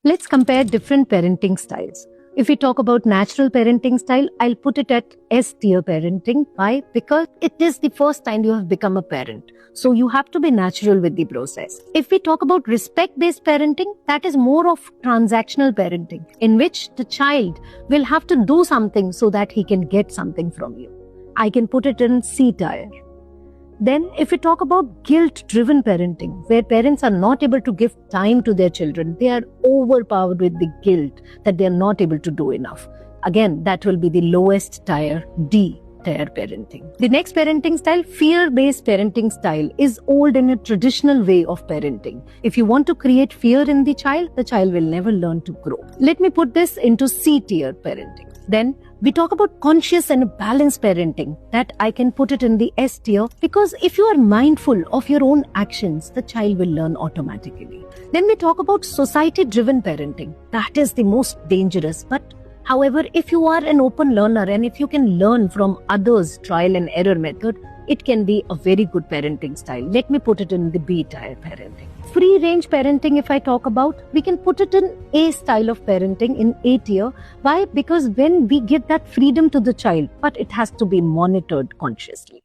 Let's compare different parenting styles. If we talk about natural parenting style, I'll put it at S tier parenting. Why? Because it is the first time you have become a parent. So you have to be natural with the process. If we talk about respect-based parenting, that is more of transactional parenting, in which the child will have to do something so that he can get something from you. I can put it in C tier. Then if we talk about guilt-driven parenting, where parents are not able to give time to their children, they are overpowered with the guilt that they are not able to do enough. Again, that will be the lowest tier, D tier parenting. The next parenting style, fear-based parenting style, is old in a traditional way of parenting. If you want to create fear in the child will never learn to grow. Let me put this into C tier parenting. Then we talk about conscious and balanced parenting, that I can put it in the S tier, because if you are mindful of your own actions, the child will learn automatically. Then we talk about society-driven parenting. That is the most dangerous. But however, if you are an open learner and if you can learn from others' trial and error method, it can be a very good parenting style. Let me put it in the B tier parenting. Free range parenting, if I talk about, we can put it in A style of parenting, in A tier. Why? Because when we give that freedom to the child, but it has to be monitored consciously.